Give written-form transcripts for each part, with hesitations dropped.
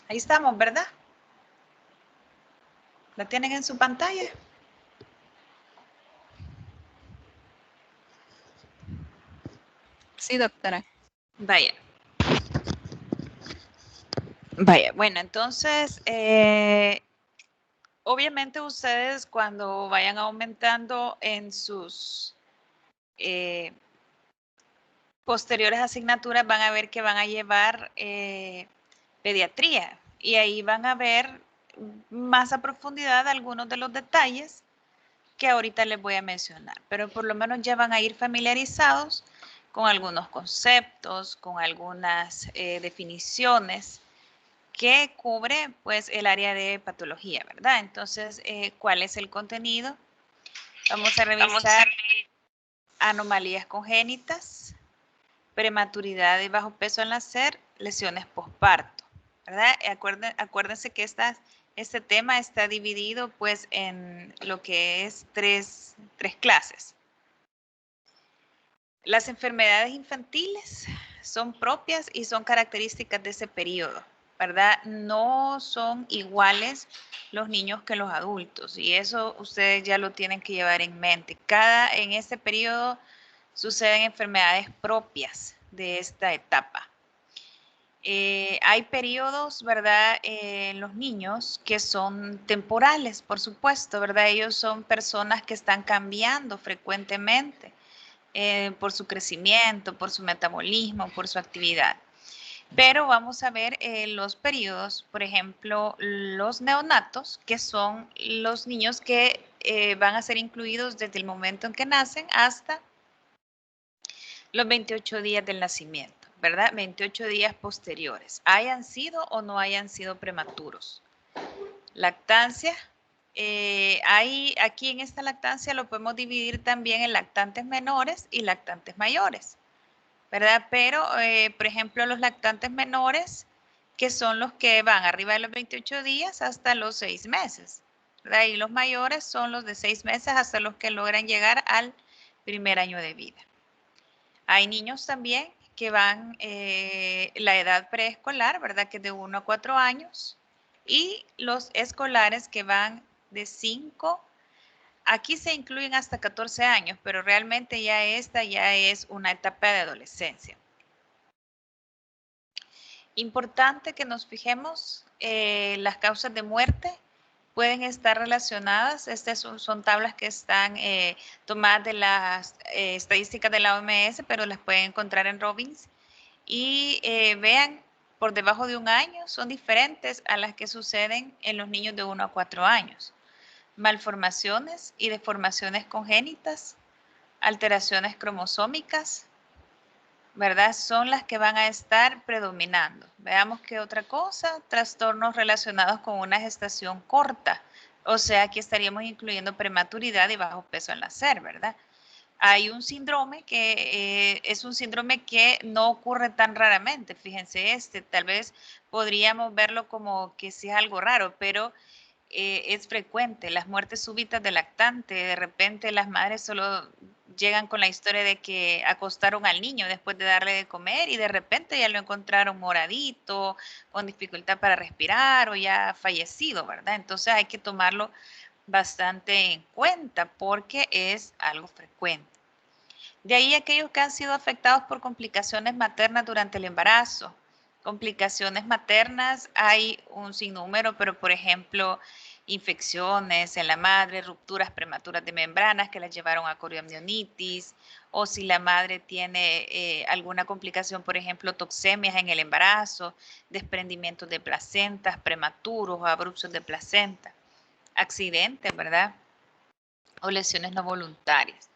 Ahí estamos, ¿verdad? ¿La tienen en su pantalla? Sí, doctora. Vaya. Vaya, bueno, entonces, obviamente ustedes cuando vayan aumentando en sus posteriores asignaturas van a ver que van a llevar pediatría y ahí van a ver más a profundidad algunos de los detalles que ahorita les voy a mencionar, pero por lo menos ya van a ir familiarizados con algunos conceptos, con algunas definiciones que cubre pues el área de patología, ¿verdad? Entonces, ¿cuál es el contenido? Vamos a revisar anomalías congénitas, prematuridad y bajo peso al nacer, lesiones posparto, ¿verdad? Acuérdense que este tema está dividido pues en lo que es tres clases. Las enfermedades infantiles son propias y son características de ese periodo, ¿verdad? No son iguales los niños que los adultos y eso ustedes ya lo tienen que llevar en mente. En este periodo suceden enfermedades propias de esta etapa. Hay periodos, ¿verdad?, en los niños que son temporales, por supuesto, ¿verdad? Ellos son personas que están cambiando frecuentemente por su crecimiento, por su metabolismo, por su actividad. Pero vamos a ver los periodos, por ejemplo, los neonatos, que son los niños que van a ser incluidos desde el momento en que nacen hasta los 28 días del nacimiento, ¿verdad? 28 días posteriores, hayan sido o no hayan sido prematuros. Lactancia, aquí en esta lactancia lo podemos dividir también en lactantes menores y lactantes mayores, ¿verdad? Pero, por ejemplo, los lactantes menores, que son los que van arriba de los 28 días hasta los 6 meses, ¿verdad? Y los mayores son los de 6 meses hasta los que logran llegar al primer año de vida. Hay niños también que van la edad preescolar, ¿verdad? Que es de 1 a 4 años. Y los escolares que van de 5, aquí se incluyen hasta 14 años, pero realmente ya esta ya es una etapa de adolescencia. Importante que nos fijemos, las causas de muerte pueden estar relacionadas, estas son tablas que están tomadas de las estadísticas de la OMS, pero las pueden encontrar en Robbins. Y vean, por debajo de 1 año son diferentes a las que suceden en los niños de 1 a 4 años. Malformaciones y deformaciones congénitas, alteraciones cromosómicas, ¿verdad? Son las que van a estar predominando. Veamos qué otra cosa, trastornos relacionados con una gestación corta. O sea, aquí estaríamos incluyendo prematuridad y bajo peso al nacer, ¿verdad? Hay un síndrome que es un síndrome que no ocurre tan raramente. Fíjense, tal vez podríamos verlo como que sí es algo raro, pero es frecuente. Las muertes súbitas de lactante, de repente las madres solo llegan con la historia de que acostaron al niño después de darle de comer y de repente ya lo encontraron moradito, con dificultad para respirar o ya fallecido, ¿verdad? Entonces hay que tomarlo bastante en cuenta porque es algo frecuente. De ahí aquellos que han sido afectados por complicaciones maternas durante el embarazo. Complicaciones maternas hay un sinnúmero, pero por ejemplo, infecciones en la madre, rupturas prematuras de membranas que las llevaron a corioamnionitis, o si la madre tiene alguna complicación, por ejemplo, toxemias en el embarazo, desprendimientos de placentas prematuros o abruptos de placenta, accidentes, ¿verdad? O lesiones no voluntarias.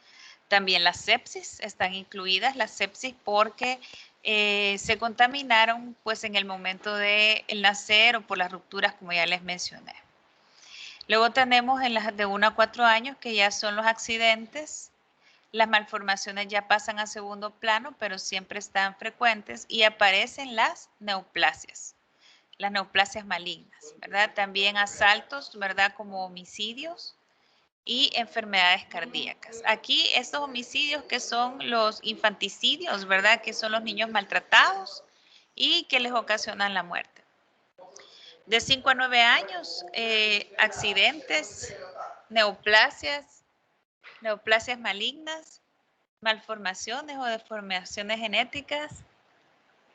También las sepsis están incluidas, las sepsis porque se contaminaron pues en el momento del nacer o por las rupturas como ya les mencioné. Luego tenemos en las de 1 a 4 años que ya son los accidentes, las malformaciones ya pasan a segundo plano pero siempre están frecuentes y aparecen las neoplasias malignas, ¿verdad? También asaltos, ¿verdad? Como homicidios y enfermedades cardíacas. Aquí estos homicidios que son los infanticidios, ¿verdad? Que son los niños maltratados y que les ocasionan la muerte. De 5 a 9 años, accidentes, neoplasias malignas, malformaciones o deformaciones genéticas,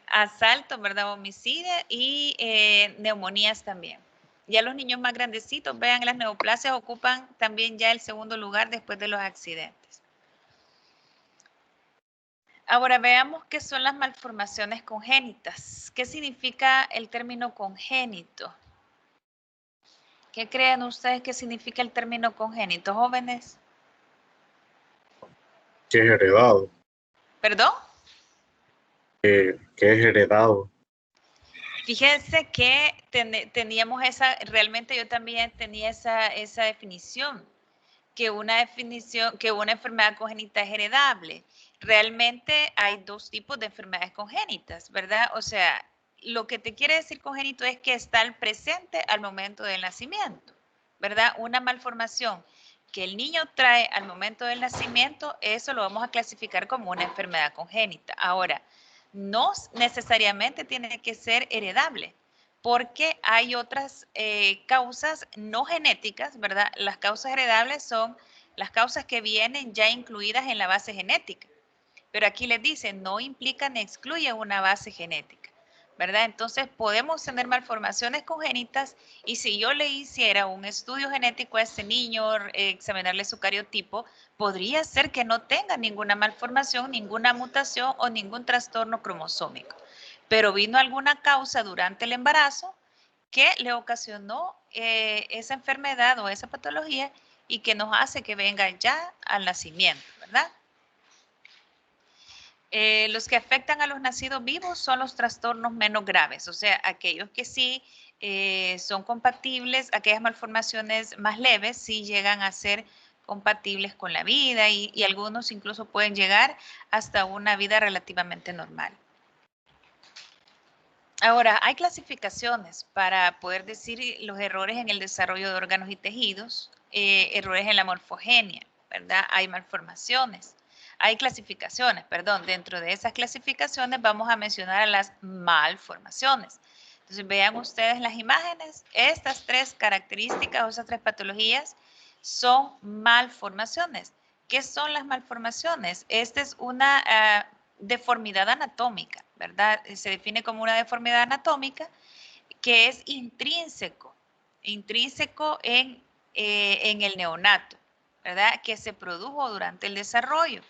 asalto, ¿verdad? Homicidio y neumonías también. Ya los niños más grandecitos, vean, las neoplasias ocupan también ya el segundo lugar después de los accidentes. Ahora veamos qué son las malformaciones congénitas. ¿Qué significa el término congénito? ¿Qué creen ustedes que significa el término congénito, jóvenes? Que es heredado. ¿Perdón? Que es heredado. Fíjense que teníamos esa, realmente yo también tenía esa definición, que una enfermedad congénita es heredable. Realmente hay dos tipos de enfermedades congénitas, ¿verdad? O sea, lo que te quiere decir congénito es que está al presente al momento del nacimiento, ¿verdad? Una malformación que el niño trae al momento del nacimiento, eso lo vamos a clasificar como una enfermedad congénita. Ahora, no necesariamente tiene que ser heredable, porque hay otras causas no genéticas, ¿verdad? Las causas heredables son las causas que vienen ya incluidas en la base genética, pero aquí les dice, no implica ni excluye una base genética, ¿verdad? Entonces podemos tener malformaciones congénitas y si yo le hiciera un estudio genético a este niño, examinarle su cariotipo, podría ser que no tenga ninguna malformación, ninguna mutación o ningún trastorno cromosómico, pero vino alguna causa durante el embarazo que le ocasionó esa enfermedad o esa patología y que nos hace que venga ya al nacimiento, ¿verdad? Los que afectan a los nacidos vivos son los trastornos menos graves, o sea, aquellos que sí son compatibles, aquellas malformaciones más leves sí llegan a ser compatibles con la vida y algunos incluso pueden llegar hasta una vida relativamente normal. Ahora, hay clasificaciones para poder decir los errores en el desarrollo de órganos y tejidos, errores en la morfogenia, ¿verdad? Hay malformaciones. Hay clasificaciones, perdón. Dentro de esas clasificaciones vamos a mencionar a las malformaciones. Entonces, vean ustedes las imágenes. Estas tres características o esas tres patologías son malformaciones. ¿Qué son las malformaciones? Esta es una deformidad anatómica, ¿verdad? Se define como una deformidad anatómica que es intrínseco en el neonato, ¿verdad? Que se produjo durante el desarrollo.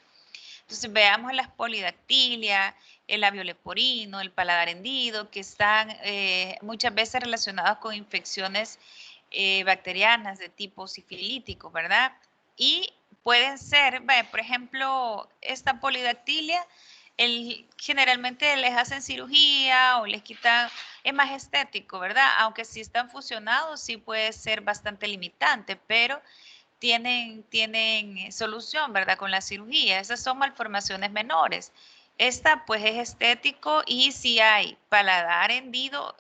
Entonces veamos las polidactilia, el labio leporino, el paladar hendido, que están muchas veces relacionados con infecciones bacterianas de tipo sifilítico, ¿verdad? Y pueden ser, por ejemplo, esta polidactilia, generalmente les hacen cirugía o les quitan, es más estético, ¿verdad? Aunque si están fusionados, sí puede ser bastante limitante, pero tienen solución, ¿verdad? Con la cirugía. Esas son malformaciones menores. Esta pues es estético y si hay paladar hendido,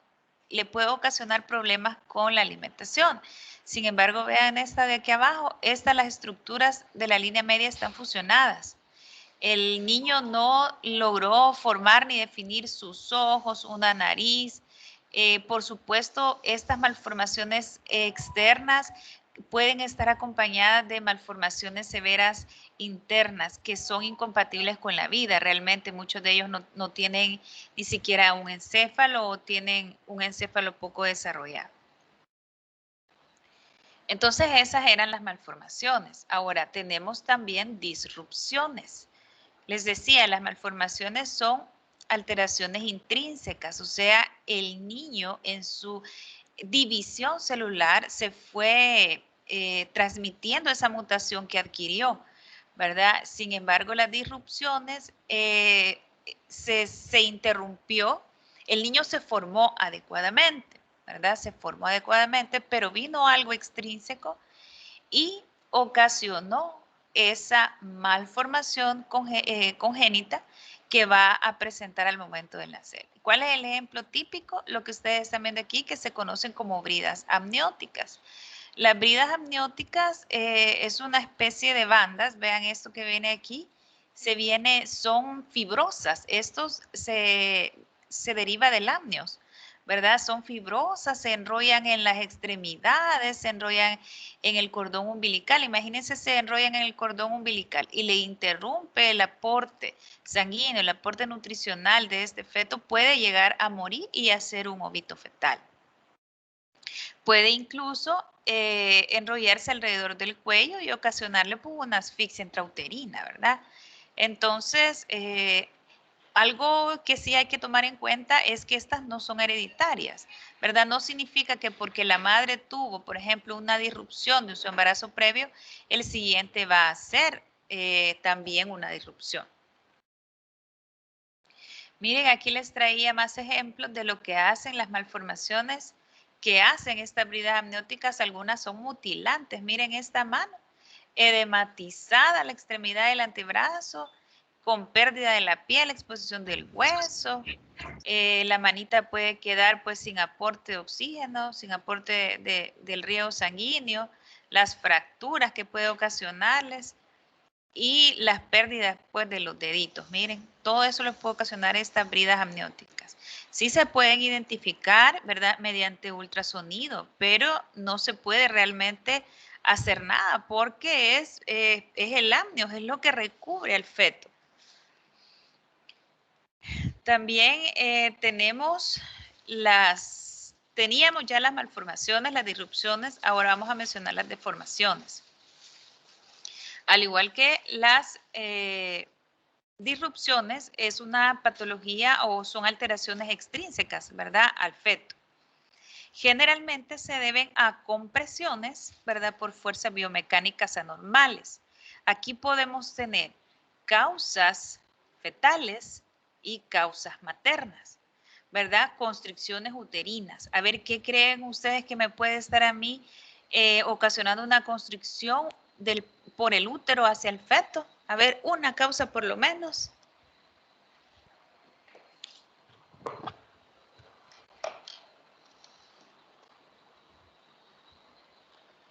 le puede ocasionar problemas con la alimentación. Sin embargo, vean esta de aquí abajo, las estructuras de la línea media están fusionadas. El niño no logró formar ni definir sus ojos, una nariz. Por supuesto, estas malformaciones externas pueden estar acompañadas de malformaciones severas internas que son incompatibles con la vida. Realmente muchos de ellos no tienen ni siquiera un encéfalo o tienen un encéfalo poco desarrollado. Entonces esas eran las malformaciones. Ahora tenemos también disrupciones. Les decía, las malformaciones son alteraciones intrínsecas, o sea, el niño en su división celular se fue transmitiendo esa mutación que adquirió, ¿verdad? Sin embargo, las disrupciones se interrumpió, el niño se formó adecuadamente, ¿verdad? Se formó adecuadamente, pero vino algo extrínseco y ocasionó esa malformación congénita que va a presentar al momento de nacer. ¿Cuál es el ejemplo típico? Lo que ustedes están viendo aquí, que se conocen como bridas amnióticas. Las bridas amnióticas es una especie de bandas, vean esto que viene aquí, son fibrosas, estos se deriva del amnios, ¿verdad? Son fibrosas, se enrollan en las extremidades, se enrollan en el cordón umbilical. Imagínense, se enrollan en el cordón umbilical y le interrumpe el aporte sanguíneo, el aporte nutricional de este feto, puede llegar a morir y hacer un óbito fetal. Puede incluso enrollarse alrededor del cuello y ocasionarle pues, una asfixia intrauterina, ¿verdad? Entonces, algo que sí hay que tomar en cuenta es que estas no son hereditarias, ¿verdad? No significa que porque la madre tuvo, por ejemplo, una disrupción de su embarazo previo, el siguiente va a ser también una disrupción. Miren, aquí les traía más ejemplos de lo que hacen las malformaciones que hacen estas bridas amnióticas. Algunas son mutilantes. Miren esta mano, edematizada la extremidad del antebrazo, con pérdida de la piel, exposición del hueso. La manita puede quedar pues sin aporte de oxígeno, sin aporte del riego sanguíneo, las fracturas que puede ocasionarles y las pérdidas pues, de los deditos. Miren, todo eso les puede ocasionar estas bridas amnióticas. Sí se pueden identificar, ¿verdad?, mediante ultrasonido, pero no se puede realmente hacer nada porque es el amnio, es lo que recubre al feto. También teníamos ya las malformaciones, las disrupciones, ahora vamos a mencionar las deformaciones. Al igual que las disrupciones, es una patología o son alteraciones extrínsecas, ¿verdad?, al feto. Generalmente se deben a compresiones, ¿verdad?, por fuerzas biomecánicas anormales. Aquí podemos tener causas fetales y causas maternas, ¿verdad? Constricciones uterinas. A ver, ¿qué creen ustedes que me puede estar a mí ocasionando una constricción por el útero hacia el feto? A ver, una causa por lo menos.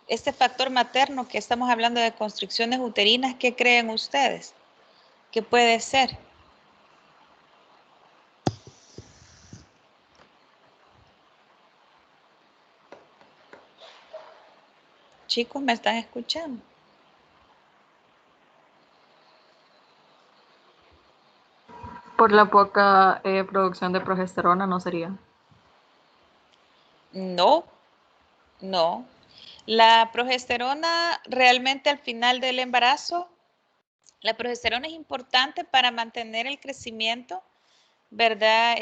Este factor materno que estamos hablando de constricciones uterinas, ¿qué creen ustedes? ¿Qué puede ser? Chicos, ¿me están escuchando? Por la poca producción de progesterona, ¿no sería? No, no. La progesterona realmente al final del embarazo, la progesterona es importante para mantener el crecimiento, ¿verdad?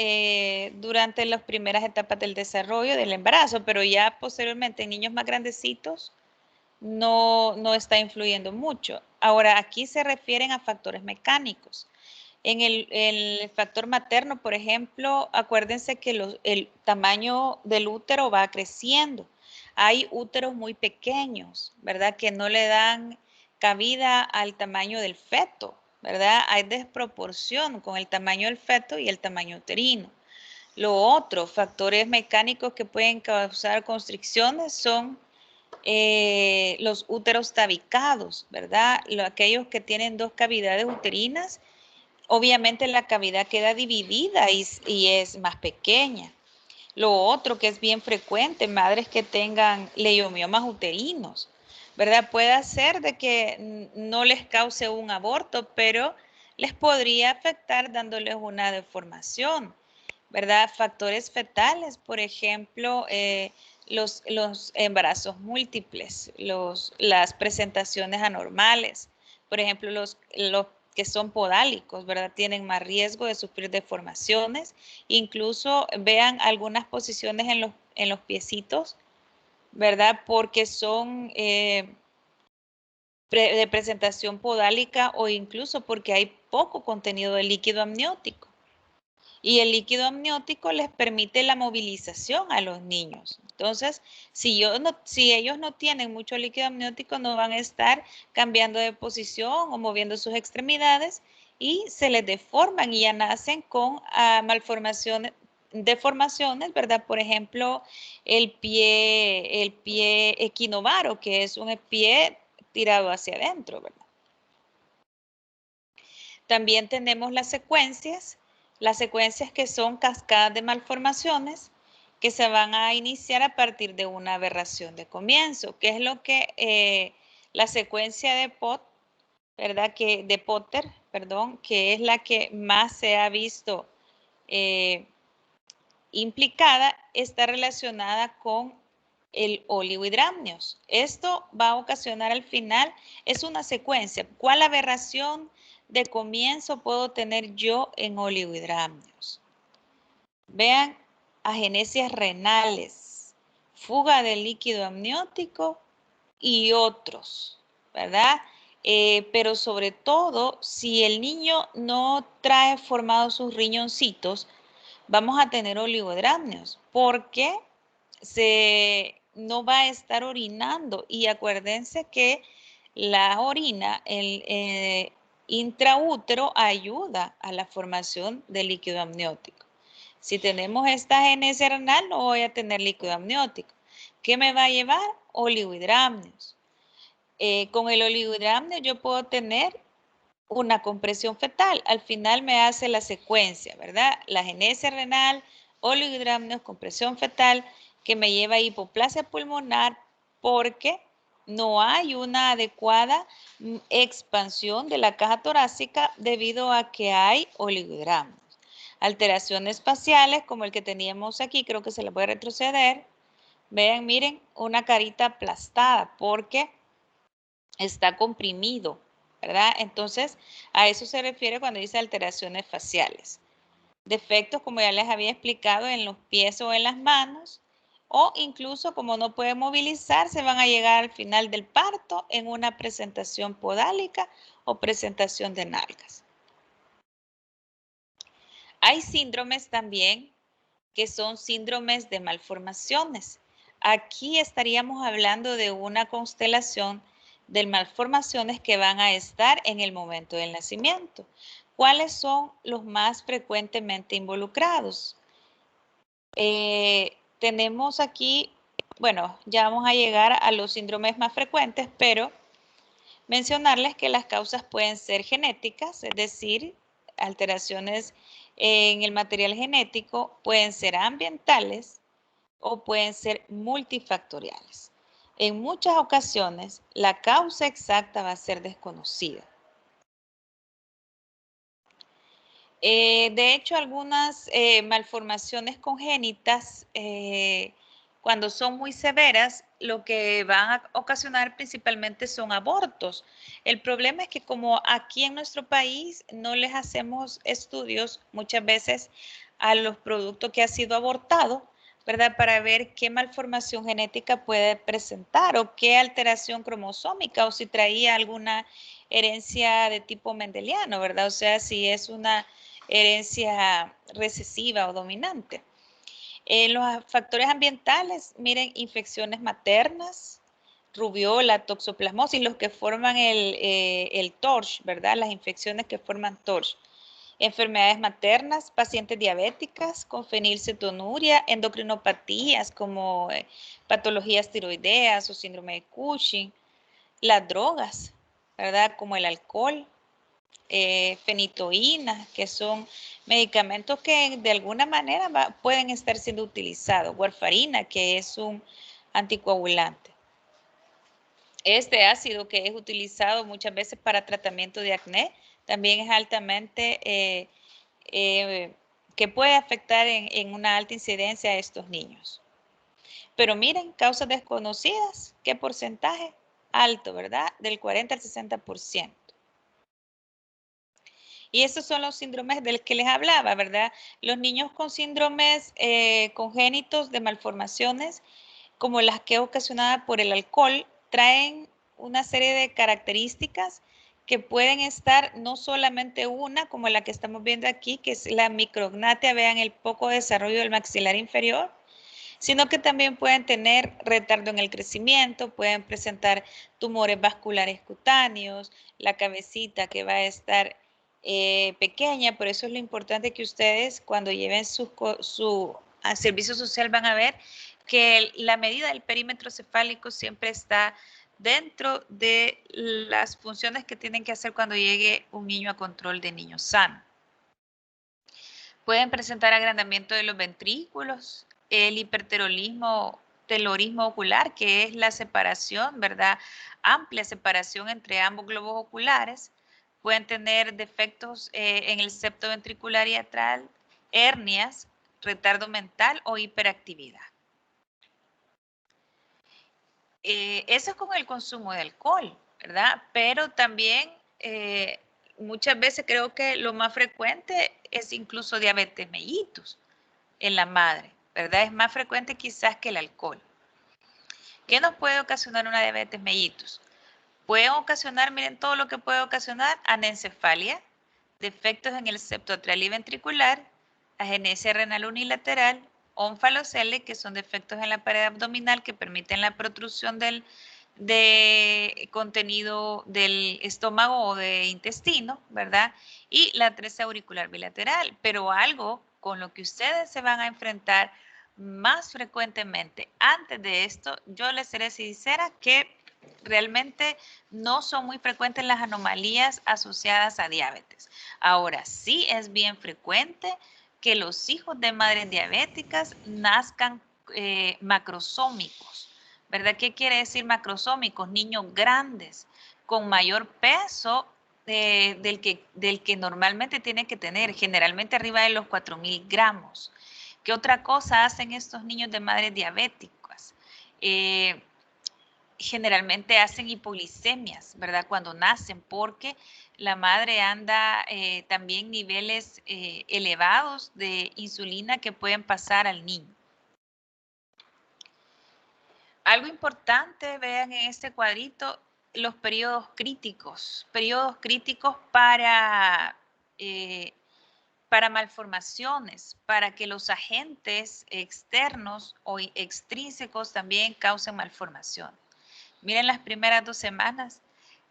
Durante las primeras etapas del desarrollo del embarazo, pero ya posteriormente en niños más grandecitos no está influyendo mucho. Ahora, aquí se refieren a factores mecánicos. En el factor materno, por ejemplo, acuérdense que el tamaño del útero va creciendo. Hay úteros muy pequeños, ¿verdad? Que no le dan cabida al tamaño del feto, ¿verdad? Hay desproporción con el tamaño del feto y el tamaño uterino. Lo otro, factores mecánicos que pueden causar constricciones son los úteros tabicados, ¿verdad? Aquellos que tienen dos cavidades uterinas, obviamente la cavidad queda dividida y es más pequeña. Lo otro que es bien frecuente, madres que tengan leiomiomas uterinos, ¿verdad? Puede ser de que no les cause un aborto, pero les podría afectar dándoles una deformación, ¿verdad? Factores fetales, por ejemplo, los embarazos múltiples, las presentaciones anormales, por ejemplo, los que son podálicos, ¿verdad? Tienen más riesgo de sufrir deformaciones. Incluso vean algunas posiciones en los piecitos, ¿verdad? Porque son de presentación podálica o incluso porque hay poco contenido de líquido amniótico. Y el líquido amniótico les permite la movilización a los niños. Entonces, si ellos no tienen mucho líquido amniótico, no van a estar cambiando de posición o moviendo sus extremidades y se les deforman y ya nacen con deformaciones, ¿verdad? Por ejemplo, el pie equinovaro, que es un pie tirado hacia adentro, ¿verdad? También tenemos las secuencias que son cascadas de malformaciones que se van a iniciar a partir de una aberración de comienzo, que es lo que la secuencia de ¿verdad? De Potter, perdón, que es la que más se ha visto implicada, está relacionada con el oligohidramnios. Esto va a ocasionar al final, es una secuencia. ¿Cuál aberración de comienzo puedo tener yo en oligohidramnios? Vean, agenesias renales, fuga de líquido amniótico y otros, ¿verdad? Pero sobre todo, si el niño no trae formados sus riñoncitos, vamos a tener oligohidramnios porque no va a estar orinando. Y acuérdense que la orina, el intraútero, ayuda a la formación de líquido amniótico. Si tenemos esta agenesia renal, no voy a tener líquido amniótico. ¿Qué me va a llevar? Oligohidramnios. Con el oligohidramnio yo puedo tener una compresión fetal. Al final me hace la secuencia, ¿verdad? La agenesia renal, oligohidramnios, compresión fetal, que me lleva a hipoplasia pulmonar porque no hay una adecuada expansión de la caja torácica debido a que hay oligohidramnios. Alteraciones faciales como el que teníamos aquí, creo que se le puede retroceder. Vean, miren, una carita aplastada porque está comprimido, ¿verdad? Entonces, a eso se refiere cuando dice alteraciones faciales. Defectos, como ya les había explicado, en los pies o en las manos, o incluso como no puede movilizar, se van a llegar al final del parto en una presentación podálica o presentación de nalgas. Hay síndromes también que son síndromes de malformaciones. Aquí estaríamos hablando de una constelación de malformaciones que van a estar en el momento del nacimiento. ¿Cuáles son los más frecuentemente involucrados? Tenemos aquí, bueno, ya vamos a llegar a los síndromes más frecuentes, pero mencionarles que las causas pueden ser genéticas, es decir, alteraciones en el material genético, pueden ser ambientales o pueden ser multifactoriales. En muchas ocasiones, la causa exacta va a ser desconocida. De hecho, algunas malformaciones congénitas, cuando son muy severas, lo que van a ocasionar principalmente son abortos. El problema es que como aquí en nuestro país no les hacemos estudios muchas veces a los productos que ha sido abortado, ¿verdad? Para ver qué malformación genética puede presentar o qué alteración cromosómica o si traía alguna herencia de tipo mendeliano, ¿verdad? O sea, si es una herencia recesiva o dominante. Los factores ambientales, miren, infecciones maternas, rubiola, toxoplasmosis, los que forman el TORCH, ¿verdad? Las infecciones que forman TORCH. Enfermedades maternas, pacientes diabéticas con fenilcetonuria, endocrinopatías como patologías tiroideas o síndrome de Cushing, las drogas, ¿verdad? Como el alcohol, fenitoína, que son medicamentos que de alguna manera pueden estar siendo utilizados. Warfarina, que es un anticoagulante. Este ácido que es utilizado muchas veces para tratamiento de acné, también es altamente, que puede afectar en una alta incidencia a estos niños. Pero miren, causas desconocidas, ¿qué porcentaje? Alto, ¿verdad? Del 40 al 60%. Y esos son los síndromes del que les hablaba, ¿verdad? Los niños con síndromes congénitos de malformaciones, como las que ocasionadas por el alcohol, traen una serie de características que pueden estar no solamente una, como la que estamos viendo aquí, que es la micrognatia, vean el poco desarrollo del maxilar inferior, sino que también pueden tener retardo en el crecimiento, pueden presentar tumores vasculares cutáneos, la cabecita que va a estar pequeña, por eso es lo importante que ustedes cuando lleven su servicio social van a ver que la medida del perímetro cefálico siempre está dentro de las funciones que tienen que hacer cuando llegue un niño a control de niño sano. Pueden presentar agrandamiento de los ventrículos, el hipertelorismo ocular, que es la separación, ¿verdad? Amplia separación entre ambos globos oculares. Pueden tener defectos en el septo ventricular y atrial, hernias, retardo mental o hiperactividad. Eso es con el consumo de alcohol, ¿verdad? Pero también muchas veces creo que lo más frecuente es incluso diabetes mellitus en la madre, ¿verdad? Es más frecuente quizás que el alcohol. ¿Qué nos puede ocasionar una diabetes mellitus? Puede ocasionar, miren todo lo que puede ocasionar: anencefalia, defectos en el septo atrial y ventricular, agenesia renal unilateral, onfalocele, que son defectos en la pared abdominal que permiten la protrusión de contenido del estómago o de intestino, ¿verdad? Y la atresia auricular bilateral. Pero algo con lo que ustedes se van a enfrentar más frecuentemente antes de esto, yo les seré sincera que realmente no son muy frecuentes las anomalías asociadas a diabetes. Ahora, sí es bien frecuente que los hijos de madres diabéticas nazcan macrosómicos, ¿verdad? ¿Qué quiere decir macrosómicos? Niños grandes, con mayor peso del que normalmente tiene que tener, generalmente arriba de los 4.000 gramos. ¿Qué otra cosa hacen estos niños de madres diabéticas? Generalmente hacen hipoglicemias, ¿verdad? Cuando nacen, porque la madre anda también niveles elevados de insulina que pueden pasar al niño. Algo importante, vean en este cuadrito, los periodos críticos para malformaciones, para que los agentes externos o extrínsecos también causen malformaciones. Miren las primeras 2 semanas,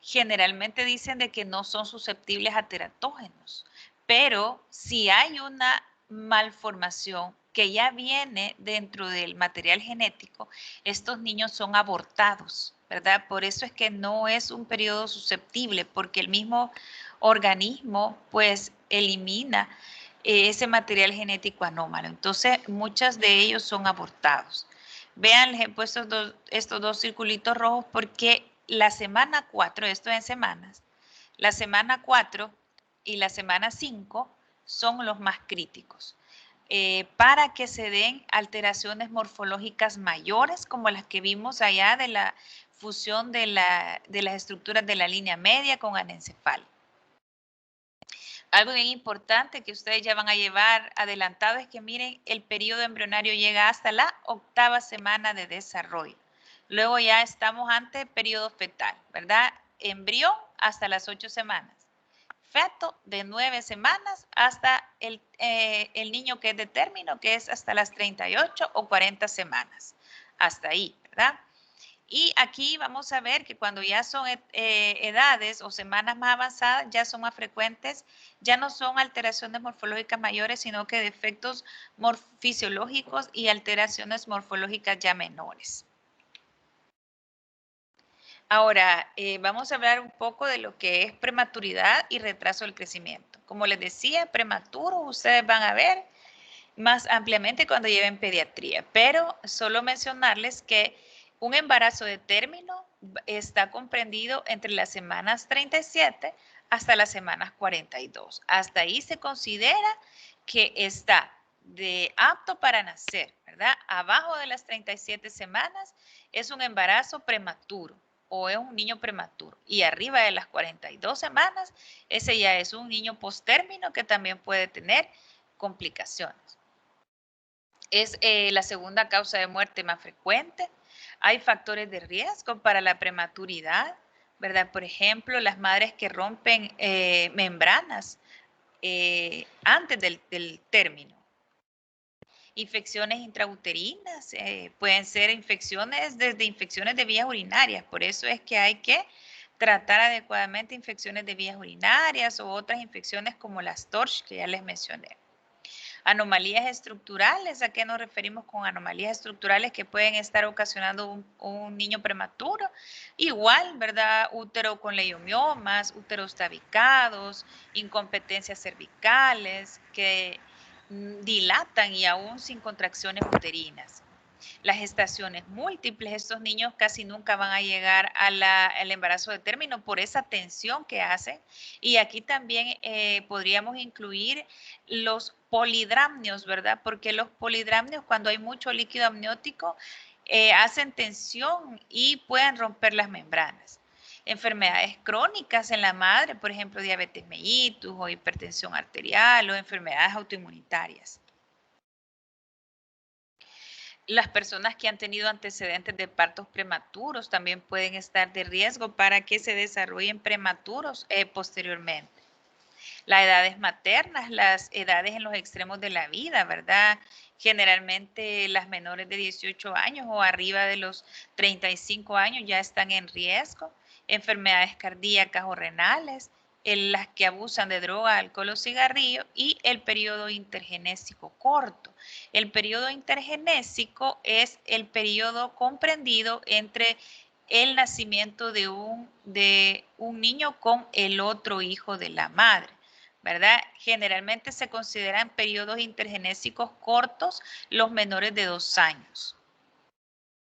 generalmente dicen de que no son susceptibles a teratógenos, pero si hay una malformación que ya viene dentro del material genético, estos niños son abortados, ¿verdad? Por eso es que no es un periodo susceptible, porque el mismo organismo pues elimina ese material genético anómalo. Entonces, muchos de ellos son abortados. Vean, les he puesto estos dos circulitos rojos porque la semana 4, esto en semanas, la semana 4 y la semana 5 son los más críticos. Para que se den alteraciones morfológicas mayores como las que vimos allá de la fusión de las estructuras de la línea media con anencefalia. Algo bien importante que ustedes ya van a llevar adelantado es que miren, el periodo embrionario llega hasta la 8ª semana de desarrollo. Luego ya estamos ante periodo fetal, ¿verdad? Embrión hasta las 8 semanas. Feto de 9 semanas hasta el niño que es de término, que es hasta las 38 o 40 semanas. Hasta ahí, ¿verdad? Y aquí vamos a ver que cuando ya son edades o semanas más avanzadas, ya son más frecuentes, ya no son alteraciones morfológicas mayores, sino que defectos fisiológicos y alteraciones morfológicas ya menores. Ahora, vamos a hablar un poco de lo que es prematuridad y retraso del crecimiento. Como les decía, prematuro ustedes van a ver más ampliamente cuando lleven pediatría, pero solo mencionarles que un embarazo de término está comprendido entre las semanas 37 hasta las semanas 42. Hasta ahí se considera que está de apto para nacer, ¿verdad? Abajo de las 37 semanas es un embarazo prematuro o es un niño prematuro. Y arriba de las 42 semanas, ese ya es un niño postérmino que también puede tener complicaciones. Es la segunda causa de muerte más frecuente. Hay factores de riesgo para la prematuridad, ¿verdad? Por ejemplo, las madres que rompen membranas antes del término. Infecciones intrauterinas, pueden ser infecciones desde infecciones de vías urinarias. Por eso es que hay que tratar adecuadamente infecciones de vías urinarias o otras infecciones como las TORCH que ya les mencioné. Anomalías estructurales, ¿a qué nos referimos con anomalías estructurales que pueden estar ocasionando un niño prematuro? Igual, ¿verdad? Útero con leiomiomas, úteros tabicados, incompetencias cervicales, que dilatan y aún sin contracciones uterinas. Las gestaciones múltiples, estos niños casi nunca van a llegar al embarazo de término por esa tensión que hacen. Y aquí también podríamos incluir los polidramnios, ¿verdad? Porque los polidramnios, cuando hay mucho líquido amniótico, hacen tensión y pueden romper las membranas. Enfermedades crónicas en la madre, por ejemplo, diabetes mellitus o hipertensión arterial o enfermedades autoinmunitarias. Las personas que han tenido antecedentes de partos prematuros también pueden estar de riesgo para que se desarrollen prematuros posteriormente. Las edades maternas, las edades en los extremos de la vida, ¿verdad? Generalmente las menores de 18 años o arriba de los 35 años ya están en riesgo. Enfermedades cardíacas o renales, en las que abusan de droga, alcohol o cigarrillo, y el periodo intergenésico corto. El periodo intergenésico es el periodo comprendido entre el nacimiento de un niño con el otro hijo de la madre, ¿verdad? Generalmente se consideran periodos intergenésicos cortos los menores de 2 años.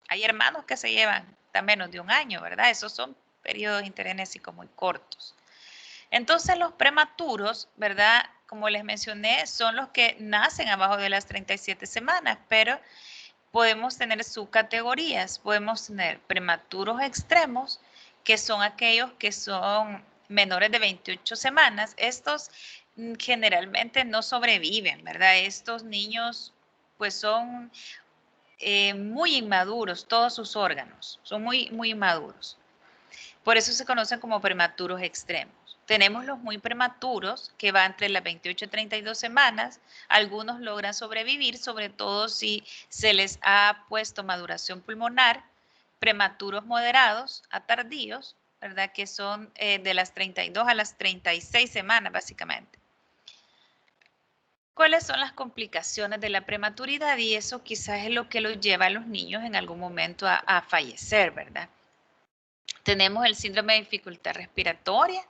Hay hermanos que se llevan hasta menos de 1 año, ¿verdad? Esos son periodos intergenésicos muy cortos. Entonces los prematuros, ¿verdad? Como les mencioné, son los que nacen abajo de las 37 semanas, pero podemos tener subcategorías. Podemos tener prematuros extremos, que son aquellos que son menores de 28 semanas. Estos generalmente no sobreviven, ¿verdad? Estos niños pues son muy inmaduros, todos sus órganos son muy inmaduros. Por eso se conocen como prematuros extremos. Tenemos los muy prematuros, que van entre las 28 y 32 semanas. Algunos logran sobrevivir, sobre todo si se les ha puesto maduración pulmonar. Prematuros moderados a tardíos, ¿verdad? Que son de las 32 a las 36 semanas, básicamente. ¿Cuáles son las complicaciones de la prematuridad? Y eso quizás es lo que los lleva a los niños en algún momento a fallecer, ¿verdad? Tenemos el síndrome de dificultad respiratoria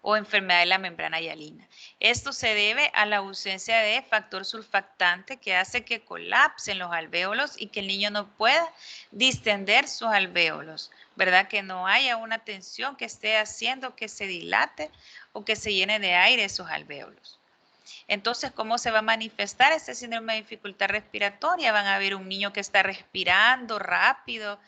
o enfermedad de la membrana hialina. Esto se debe a la ausencia de factor surfactante que hace que colapsen los alvéolos y que el niño no pueda distender sus alvéolos, ¿verdad? Que no haya una tensión que esté haciendo que se dilate o que se llene de aire esos alvéolos. Entonces, ¿cómo se va a manifestar este síndrome de dificultad respiratoria? Van a ver un niño que está respirando rápido,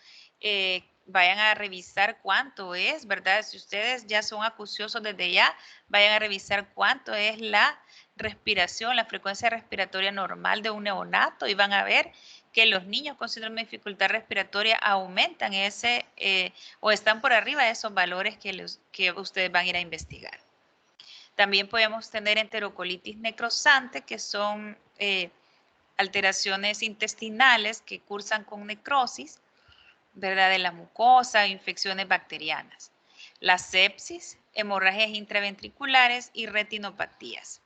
vayan a revisar cuánto es, ¿verdad? Si ustedes ya son acuciosos desde ya, vayan a revisar cuánto es la respiración, la frecuencia respiratoria normal de un neonato y van a ver que los niños con síndrome de dificultad respiratoria aumentan o están por arriba de esos valores que ustedes van a ir a investigar. También podemos tener enterocolitis necrosante, que son alteraciones intestinales que cursan con necrosis, ¿verdad? De la mucosa, infecciones bacterianas. La sepsis, hemorragias intraventriculares y retinopatías.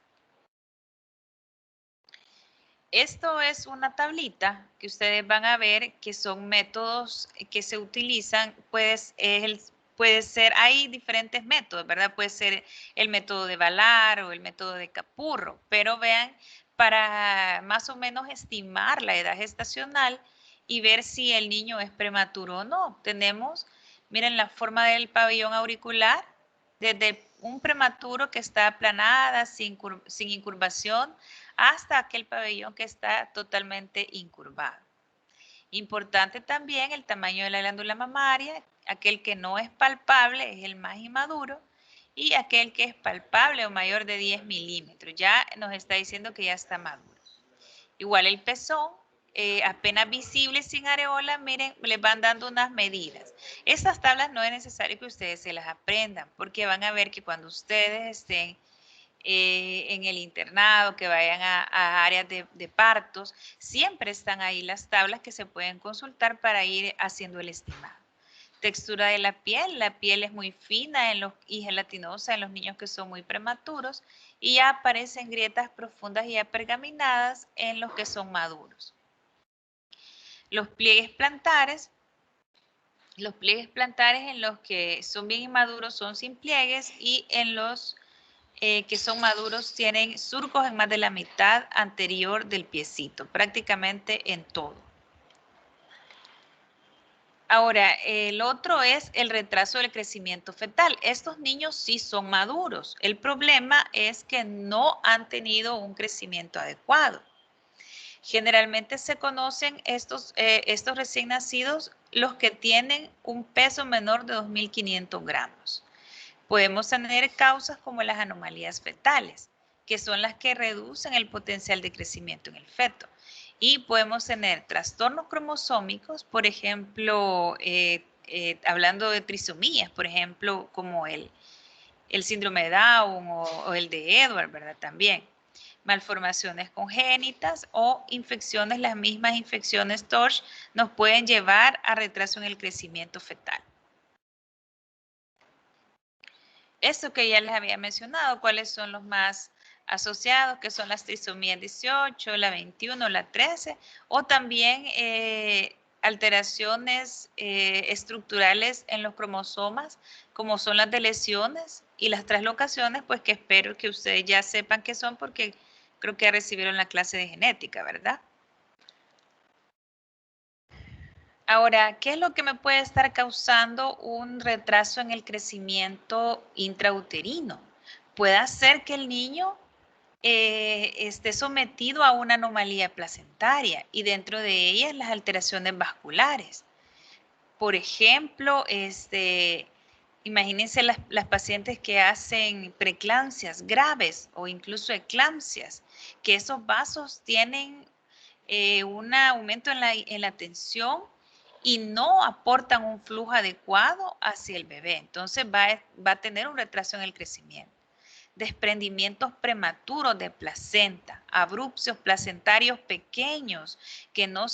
Esto es una tablita que ustedes van a ver que son métodos que se utilizan, puede ser, hay diferentes métodos, ¿verdad? Puede ser el método de Valar o el método de Capurro, pero vean, para más o menos estimar la edad gestacional y ver si el niño es prematuro o no. Tenemos, miren la forma del pabellón auricular, desde un prematuro que está aplanada, sin incurvación, hasta aquel pabellón que está totalmente incurvado. Importante también el tamaño de la glándula mamaria, aquel que no es palpable es el más inmaduro y aquel que es palpable o mayor de 10 milímetros, ya nos está diciendo que ya está maduro. Igual el pezón, apenas visible sin areola, miren, les van dando unas medidas. Estas tablas no es necesario que ustedes se las aprendan porque van a ver que cuando ustedes estén en el internado, que vayan a áreas de partos, siempre están ahí las tablas que se pueden consultar para ir haciendo el estimado. Textura de la piel es muy fina y gelatinosa en los niños que son muy prematuros y ya aparecen grietas profundas y apergaminadas en los que son maduros. Los pliegues plantares en los que son bien inmaduros son sin pliegues y en los que son maduros tienen surcos en más de la mitad anterior del piecito, prácticamente en todo. Ahora, el otro es el retraso del crecimiento fetal. Estos niños sí son maduros. El problema es que no han tenido un crecimiento adecuado. Generalmente se conocen estos recién nacidos los que tienen un peso menor de 2.500 gramos. Podemos tener causas como las anomalías fetales, que son las que reducen el potencial de crecimiento en el feto. Y podemos tener trastornos cromosómicos, por ejemplo, hablando de trisomías, por ejemplo, como el síndrome de Down o el de Edward, ¿verdad? También. Malformaciones congénitas o infecciones, las mismas infecciones TORCH nos pueden llevar a retraso en el crecimiento fetal. Esto que ya les había mencionado, cuáles son los más asociados, que son las trisomías 18, la 21, la 13, o también alteraciones estructurales en los cromosomas, como son las de lesiones y las translocaciones, pues que espero que ustedes ya sepan qué son, porque creo que ya recibieron la clase de genética, ¿verdad? Ahora, ¿qué es lo que me puede estar causando un retraso en el crecimiento intrauterino? Puede ser que el niño esté sometido a una anomalía placentaria y dentro de ellas las alteraciones vasculares. Por ejemplo, imagínense las pacientes que hacen preeclampsias graves o incluso eclampsias, que esos vasos tienen un aumento en la tensión y no aportan un flujo adecuado hacia el bebé. Entonces va a tener un retraso en el crecimiento. Desprendimientos prematuros de placenta, abrupcios placentarios pequeños que no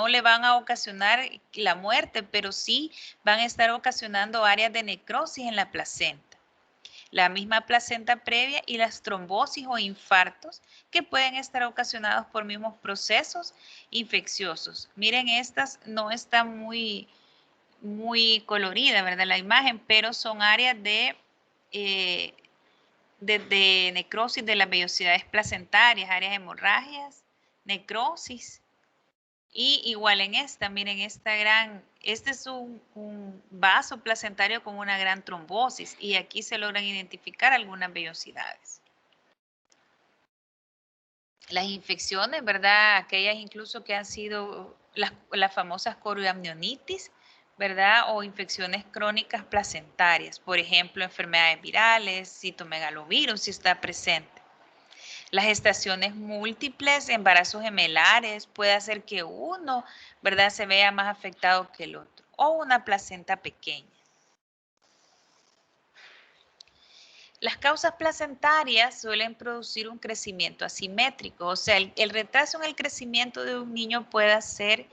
le van a ocasionar la muerte, pero sí van a estar ocasionando áreas de necrosis en la placenta. La misma placenta previa y las trombosis o infartos que pueden estar ocasionados por mismos procesos infecciosos. Miren, estas no está muy colorida, ¿verdad? La imagen, pero son áreas de necrosis de las vellosidades placentarias, áreas de hemorragias, necrosis. Y igual en esta, miren, este es un vaso placentario con una gran trombosis y aquí se logran identificar algunas vellosidades. Las infecciones, ¿verdad? Aquellas incluso que han sido las famosas corioamnionitis, ¿verdad? O infecciones crónicas placentarias, por ejemplo, enfermedades virales, citomegalovirus si está presente. Las gestaciones múltiples, embarazos gemelares, puede hacer que uno, ¿verdad?, se vea más afectado que el otro, o una placenta pequeña. Las causas placentarias suelen producir un crecimiento asimétrico, o sea, el retraso en el crecimiento de un niño puede hacer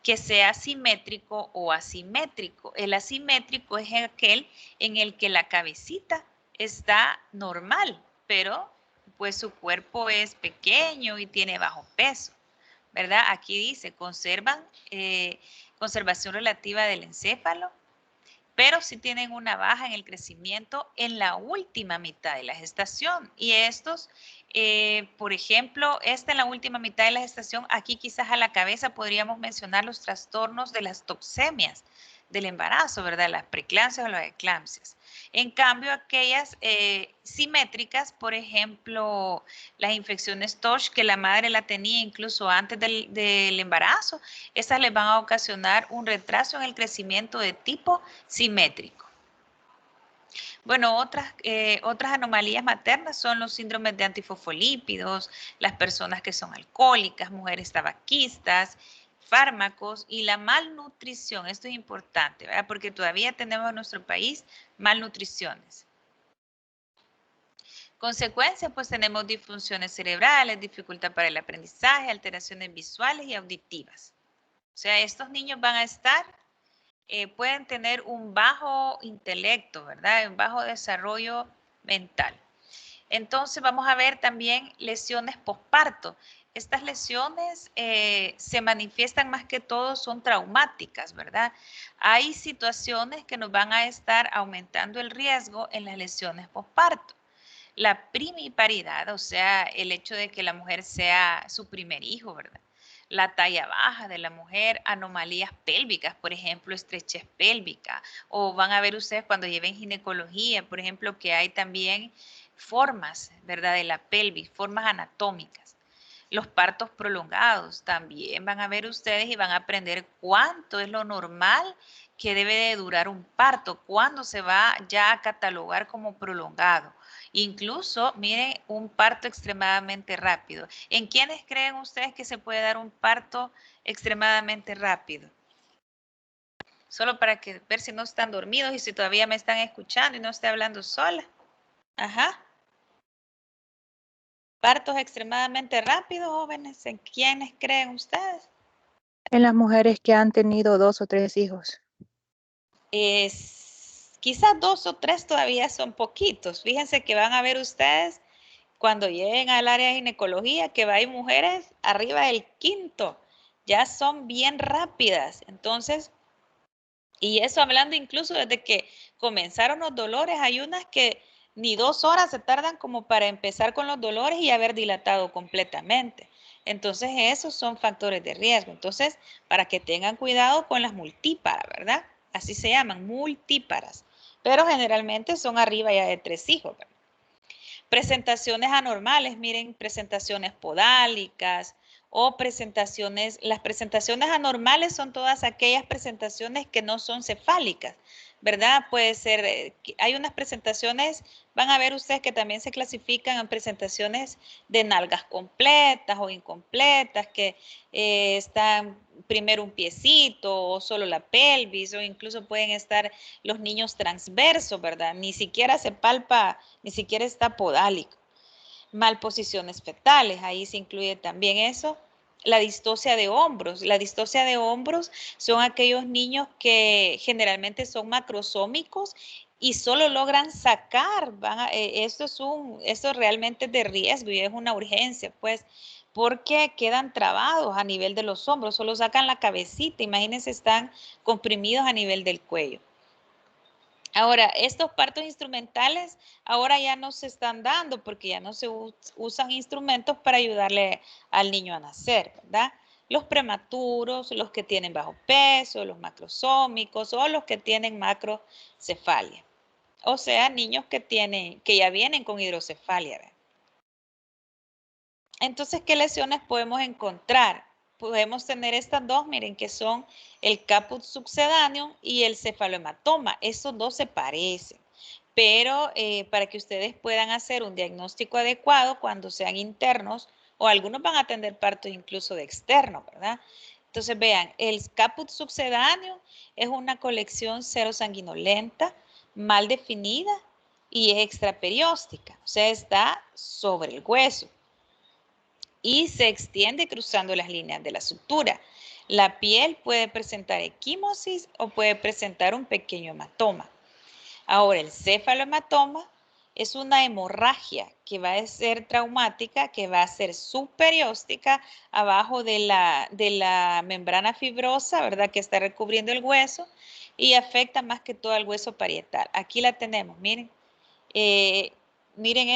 que sea simétrico o asimétrico. El asimétrico es aquel en el que la cabecita está normal, pero pues su cuerpo es pequeño y tiene bajo peso, ¿verdad? Aquí dice, conservación relativa del encéfalo, pero sí tienen una baja en el crecimiento en la última mitad de la gestación. Y estos, por ejemplo, en la última mitad de la gestación, aquí quizás a la cabeza podríamos mencionar los trastornos de las toxemias del embarazo, ¿verdad? Las preeclampsias o las eclampsias. En cambio, aquellas simétricas, por ejemplo, las infecciones TORCH que la madre la tenía incluso antes del embarazo, esas les van a ocasionar un retraso en el crecimiento de tipo simétrico. Bueno, otras anomalías maternas son los síndromes de antifosfolípidos, las personas que son alcohólicas, mujeres tabaquistas, fármacos y la malnutrición. Esto es importante, ¿verdad? Porque todavía tenemos en nuestro país malnutriciones. Consecuencias, pues tenemos disfunciones cerebrales, dificultad para el aprendizaje, alteraciones visuales y auditivas. O sea, estos niños van a estar, pueden tener un bajo intelecto, ¿verdad? Un bajo desarrollo mental. Entonces vamos a ver también lesiones posparto. Estas lesiones se manifiestan más que todo, son traumáticas, ¿verdad? Hay situaciones que nos van a estar aumentando el riesgo en las lesiones posparto. La primiparidad, o sea, el hecho de que la mujer sea su primer hijo, ¿verdad? La talla baja de la mujer, anomalías pélvicas, por ejemplo, estrechez pélvica, o van a ver ustedes cuando lleven ginecología, por ejemplo, que hay también formas, ¿verdad? De la pelvis, formas anatómicas. Los partos prolongados también van a ver ustedes y van a aprender cuánto es lo normal que debe de durar un parto, cuándo se va ya a catalogar como prolongado. Incluso, miren, un parto extremadamente rápido. ¿En quiénes creen ustedes que se puede dar un parto extremadamente rápido? Solo para que ver si no están dormidos y si todavía me están escuchando y no estoy hablando sola. Ajá. Partos extremadamente rápidos, jóvenes. ¿En quiénes creen ustedes? En las mujeres que han tenido 2 o 3 hijos. Quizás 2 o 3 todavía son poquitos. Fíjense que van a ver ustedes cuando lleguen al área de ginecología que hay mujeres arriba del 5º. Ya son bien rápidas. Entonces, y eso hablando incluso desde que comenzaron los dolores, hay unas que ni 2 horas se tardan como para empezar con los dolores y haber dilatado completamente. Entonces, esos son factores de riesgo. Entonces, para que tengan cuidado con las multíparas, ¿verdad? Así se llaman, multíparas. Pero generalmente son arriba ya de 3 hijos, ¿verdad? Presentaciones anormales, miren, presentaciones podálicas o presentaciones, las presentaciones anormales son todas aquellas presentaciones que no son cefálicas, ¿verdad? Puede ser, hay unas presentaciones, van a ver ustedes que también se clasifican en presentaciones de nalgas completas o incompletas, que están primero un piecito o solo la pelvis, o incluso pueden estar los niños transversos, ¿verdad? Ni siquiera se palpa, ni siquiera está podálico. Malposiciones fetales, ahí se incluye también eso. La distocia de hombros. La distocia de hombros son aquellos niños que generalmente son macrosómicos y solo logran sacar, esto realmente es de riesgo y es una urgencia, pues, porque quedan trabados a nivel de los hombros, solo sacan la cabecita, imagínense, están comprimidos a nivel del cuello. Ahora, estos partos instrumentales ahora ya no se están dando porque ya no se usan instrumentos para ayudarle al niño a nacer, ¿verdad? Los prematuros, los que tienen bajo peso, los macrosómicos o los que tienen macrocefalia. O sea, niños que ya vienen con hidrocefalia, ¿verdad? Entonces, ¿qué lesiones podemos encontrar? Podemos tener estas dos, miren, que son el caput succedaneum y el cefalohematoma. Estos dos se parecen, pero para que ustedes puedan hacer un diagnóstico adecuado cuando sean internos, o algunos van a tener partos incluso de externo, ¿verdad? Entonces, vean, el caput succedaneum es una colección serosanguinolenta, mal definida y es extraperióstica, o sea, está sobre el hueso y se extiende cruzando las líneas de la sutura. La piel puede presentar equimosis o puede presentar un pequeño hematoma. Ahora, el cefalohematoma es una hemorragia que va a ser traumática, que va a ser subperióstica abajo de la membrana fibrosa, ¿verdad? Que está recubriendo el hueso y afecta más que todo al hueso parietal. Aquí la tenemos, miren. Miren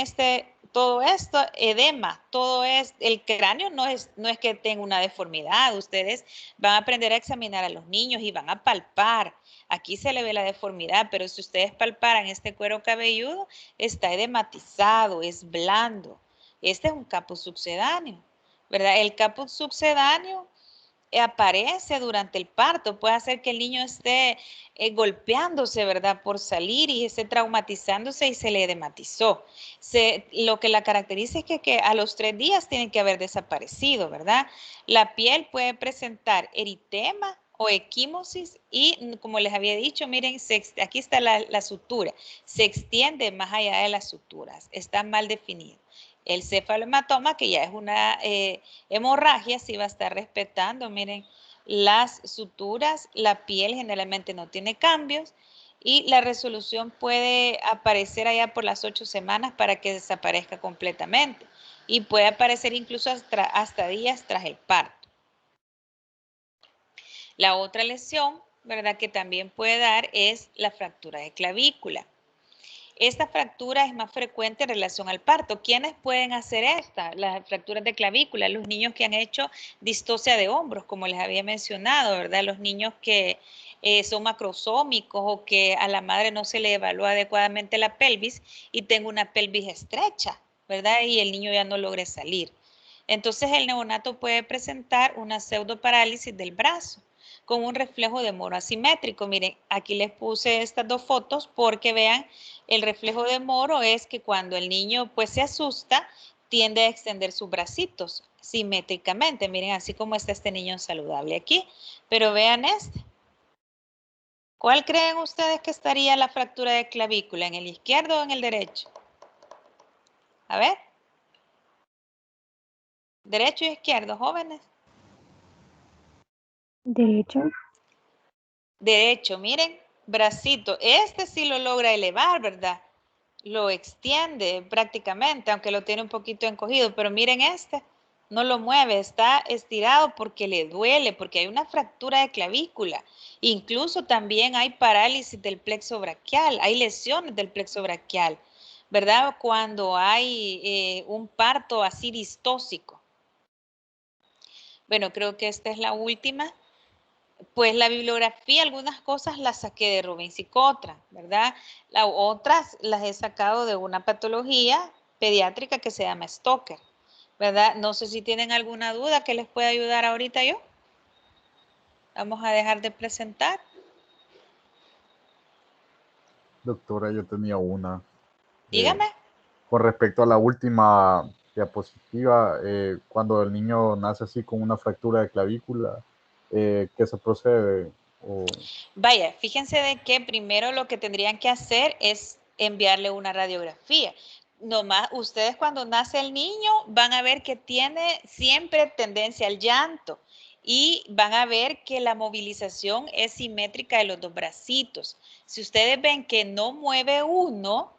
todo esto, edema, todo es, el cráneo no es que tenga una deformidad, ustedes van a aprender a examinar a los niños y van a palpar, aquí se le ve la deformidad, pero si ustedes palparan este cuero cabelludo, está edematizado, es blando, este es un caput sucedáneo, ¿verdad? El caput sucedáneo aparece durante el parto, puede hacer que el niño esté golpeándose, ¿verdad? Por salir y esté traumatizándose y se le edematizó. Lo que la caracteriza es que a los 3 días tiene que haber desaparecido, ¿verdad? La piel puede presentar eritema o equimosis y, como les había dicho, miren, aquí está la sutura, se extiende más allá de las suturas, está mal definido. El cefalohematoma, que ya es una hemorragia, sí va a estar respetando, miren, las suturas, la piel generalmente no tiene cambios y la resolución puede aparecer allá por las 8 semanas para que desaparezca completamente y puede aparecer incluso hasta días tras el parto. La otra lesión, ¿verdad?, que también puede dar es la fractura de clavícula. Esta fractura es más frecuente en relación al parto. ¿Quiénes pueden hacer esta? Las fracturas de clavícula, los niños que han hecho distocia de hombros, como les había mencionado, ¿verdad? Los niños que son macrosómicos o que a la madre no se le evalúa adecuadamente la pelvis y tengo una pelvis estrecha, ¿verdad? Y el niño ya no logre salir. Entonces el neonato puede presentar una pseudoparálisis del brazo con un reflejo de moro asimétrico. Miren, aquí les puse estas dos fotos porque vean, el reflejo de moro es que cuando el niño pues se asusta, tiende a extender sus bracitos simétricamente. Miren, así como está este niño saludable aquí. Pero vean este. ¿Cuál creen ustedes que estaría la fractura de clavícula? ¿En el izquierdo o en el derecho? A ver. Derecho y izquierdo, jóvenes. Derecho. Derecho, miren, bracito. Este sí lo logra elevar, ¿verdad? Lo extiende prácticamente, aunque lo tiene un poquito encogido, pero miren este, no lo mueve, está estirado porque le duele, porque hay una fractura de clavícula. Incluso también hay parálisis del plexo braquial, hay lesiones del plexo braquial, ¿verdad? Cuando hay un parto así distóxico. Bueno, creo que esta es la última. Pues la bibliografía, algunas cosas las saqué de Rubén Cicotra, ¿verdad? Otras las he sacado de una patología pediátrica que se llama Stoker, ¿verdad? No sé si tienen alguna duda que les pueda ayudar ahorita yo. Vamos a dejar de presentar. Doctora, yo tenía una. Dígame. Con respecto a la última diapositiva, cuando el niño nace así con una fractura de clavícula, ¿qué se procede? Vaya, fíjense de que primero lo que tendrían que hacer es enviarle una radiografía. Nomás ustedes cuando nace el niño van a ver que tiene siempre tendencia al llanto y van a ver que la movilización es simétrica de los dos bracitos. Si ustedes ven que no mueve uno,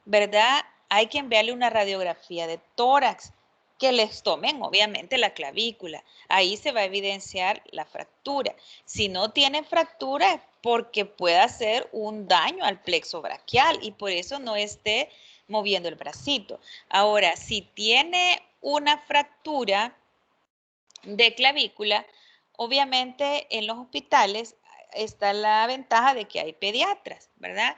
¿verdad? Hay que enviarle una radiografía de tórax, que les tomen obviamente la clavícula. Ahí se va a evidenciar la fractura. Si no tiene fractura es porque puede hacer un daño al plexo braquial y por eso no esté moviendo el bracito. Ahora, si tiene una fractura de clavícula, obviamente en los hospitales está la ventaja de que hay pediatras, ¿verdad?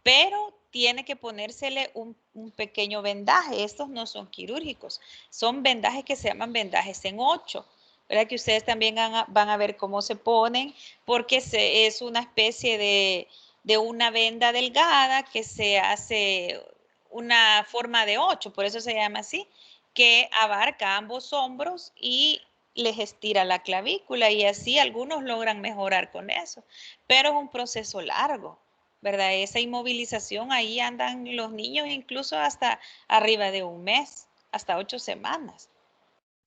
Pero tiene que ponérsele un pequeño vendaje. Estos no son quirúrgicos, son vendajes que se llaman vendajes en 8, ¿verdad? Que ustedes también van a ver cómo se ponen, porque es una especie de una venda delgada que se hace una forma de 8, por eso se llama así, que abarca ambos hombros y les estira la clavícula y así algunos logran mejorar con eso, pero es un proceso largo, ¿verdad? Esa inmovilización, ahí andan los niños incluso hasta arriba de un mes, hasta 8 semanas,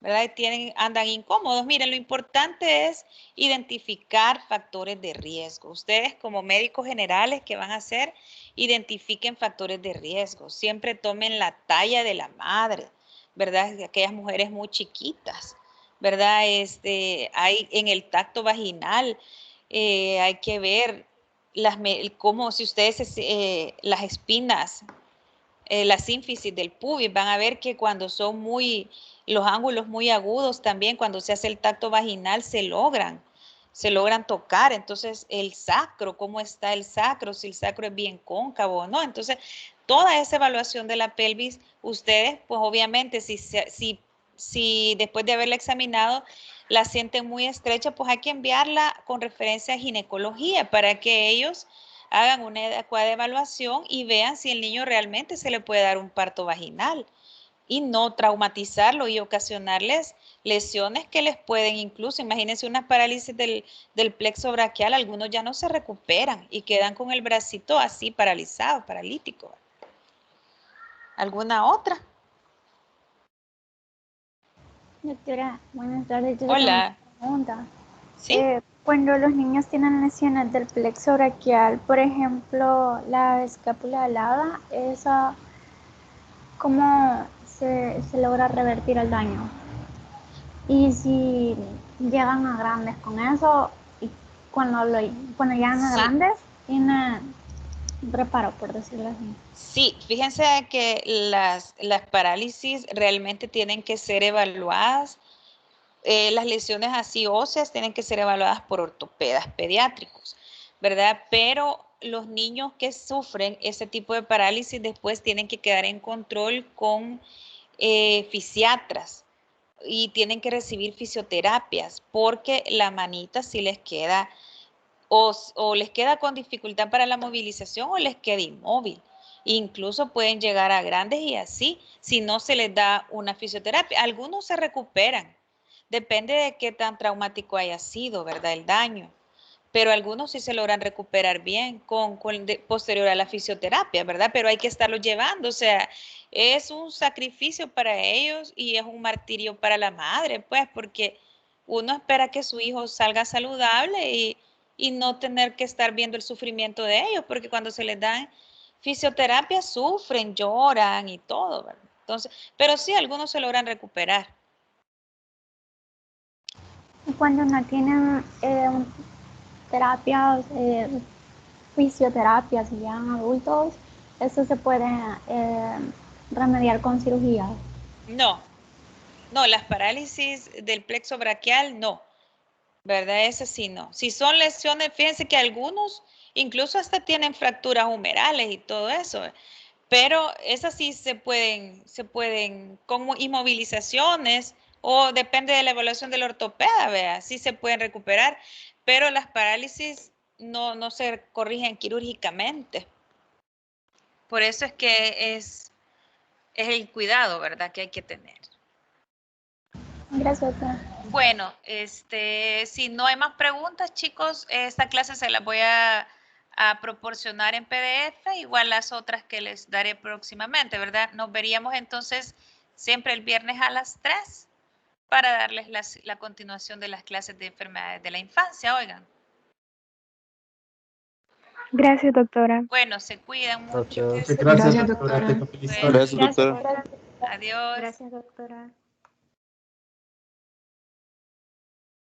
¿verdad? Andan incómodos. Miren, lo importante es identificar factores de riesgo. Ustedes como médicos generales, ¿qué van a hacer? Identifiquen factores de riesgo. Siempre tomen la talla de la madre, ¿verdad? Aquellas mujeres muy chiquitas, ¿verdad? Hay en el tacto vaginal, hay que ver cómo si ustedes, las espinas, la sínfisis del pubis, van a ver que cuando son los ángulos muy agudos también, cuando se hace el tacto vaginal, se logran tocar. Entonces, el sacro, ¿cómo está el sacro? Si el sacro es bien cóncavo o no. Entonces, toda esa evaluación de la pelvis, ustedes, pues obviamente, si después de haberla examinado, la sienten muy estrecha, pues hay que enviarla con referencia a ginecología para que ellos hagan una adecuada evaluación y vean si el niño realmente se le puede dar un parto vaginal y no traumatizarlo y ocasionarles lesiones que les pueden incluso, imagínense una parálisis del plexo braquial, algunos ya no se recuperan y quedan con el bracito así paralizado, paralítico. ¿Alguna otra? Doctora, buenas tardes. Yo tengo Hola. una pregunta. ¿Sí? Cuando los niños tienen lesiones del plexo braquial, por ejemplo, la escápula alada, esa, ¿cómo se logra revertir el daño? Y si llegan a grandes con eso, y cuando llegan a Sí. grandes, tienen reparo, por decirlo así. Sí, fíjense que las parálisis realmente tienen que ser evaluadas. Las lesiones así óseas tienen que ser evaluadas por ortopedas pediátricos, ¿verdad? Pero los niños que sufren ese tipo de parálisis después tienen que quedar en control con fisiatras y tienen que recibir fisioterapias porque la manita sí les queda o les queda con dificultad para la movilización o les queda inmóvil. Incluso pueden llegar a grandes y así si no se les da una fisioterapia. Algunos se recuperan. Depende de qué tan traumático haya sido, ¿verdad? El daño. Pero algunos sí se logran recuperar bien posterior a la fisioterapia, ¿verdad? Pero hay que estarlos llevando, o sea, es un sacrificio para ellos y es un martirio para la madre, pues, porque uno espera que su hijo salga saludable y no tener que estar viendo el sufrimiento de ellos, porque cuando se les dan fisioterapia sufren, lloran y todo, ¿verdad? Entonces, pero sí, algunos se logran recuperar. Y cuando no tienen terapias, fisioterapias y ya adultos, eso se puede remediar con cirugía. No, no, las parálisis del plexo braquial, no. ¿Verdad? Ese sí no. Si son lesiones, fíjense que algunos incluso hasta tienen fracturas humerales y todo eso, pero esas sí se pueden con inmovilizaciones o depende de la evaluación del ortopeda, vea, sí se pueden recuperar, pero las parálisis no se corrigen quirúrgicamente. Por eso es que es el cuidado, ¿verdad? Que hay que tener. Gracias, doctora. Bueno, si no hay más preguntas, chicos, esta clase se la voy a proporcionar en PDF, igual las otras que les daré próximamente, ¿verdad? Nos veríamos entonces siempre el viernes a las 3 para darles la continuación de las clases de enfermedades de la infancia, oigan. Gracias, doctora. Bueno, se cuidan mucho. Gracias. Gracias, Gracias, doctora. doctora. Bueno, Gracias, doctora. Gracias. adiós. Gracias, doctora.